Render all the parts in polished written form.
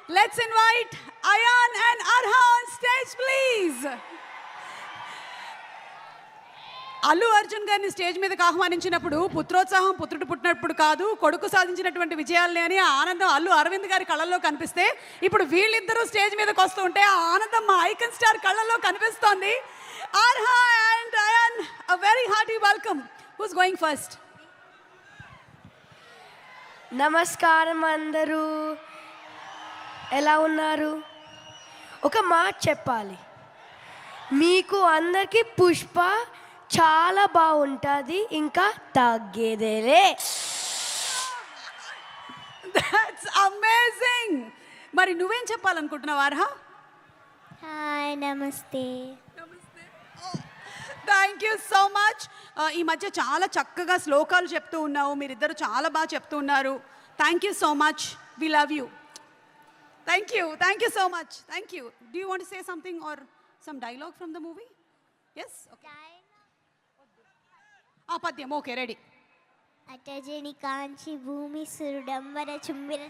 Let's invite Ayan and Arha on stage, please. Allu Arjun గారిని stage మీదకి ఆహ్వానించినప్పుడు పుత్రోత్సాహం పుత్రుడు పుట్టినప్పుడు కాదు, కొడుకు సాధించినటువంటి విజయాలని అని ఆ ఆనందం అల్లు అరవింద్ గారి కళ్ళల్లో కనిపిస్తే, ఇప్పుడు వీళ్ళిద్దరూ స్టేజ్ మీదకి వస్తూ ఉంటే ఆ ఆనందం మా ఐకన్ స్టార్ కళ్ళల్లో కనిపిస్తోంది. Arha and Ayaan, a very hearty welcome. Who's going first? నమస్కారం అందరూ, ఎలా ఉన్నారు? ఒక మాట చెప్పాలి, మీకు అందరికీ పుష్ప చాలా బాగుంటుంది, ఇంకా తగ్గేదేలే. That's amazing. మరి నువ్వేం చెప్పాలనుకుంటున్నావు ఆర్హా? హాయ్, నమస్తే. Thank you so much. ఈ మధ్య చాలా చక్కగా శ్లోకాలు చెప్తూ ఉన్నావు, మీరిద్దరు చాలా బాగా చెప్తూ ఉన్నారు. Thank you so much, we love you. Thank you so much. Thank you. Do you want to say something or some dialogue from the movie? Yes, okay. పద్యం, ఓకే, రెడీ. అటజని కాంచి భూమి సురుడంబర చుంబిర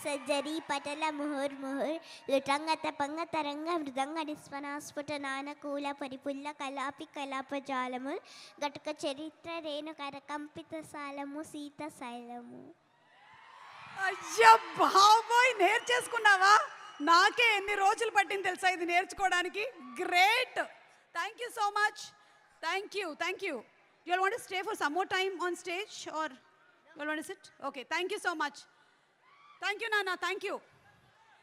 సజ్జరి పటల ముహుర్ ముహుర్ లుటంగత పంగ తరంగ మృదంగ నిస్వనాస్ఫుట నానకూల పరిపుల్ల కలాపి కలాపజాలము గటుక చరిత్ర రేణు కరకంపిత సాలము సీత శైలము. అయ్యా బాబోయ్, నేర్చేసుకున్నావా? నాకే ఎన్ని రోజులు పట్టింది తెలుసా ఇది నేర్చుకోవడానికి. Great, thank you so much. Thank you. You all want to stay for some more time on stage or you all want to sit? Okay, thank you so much. Thank you, Nana. Thank you.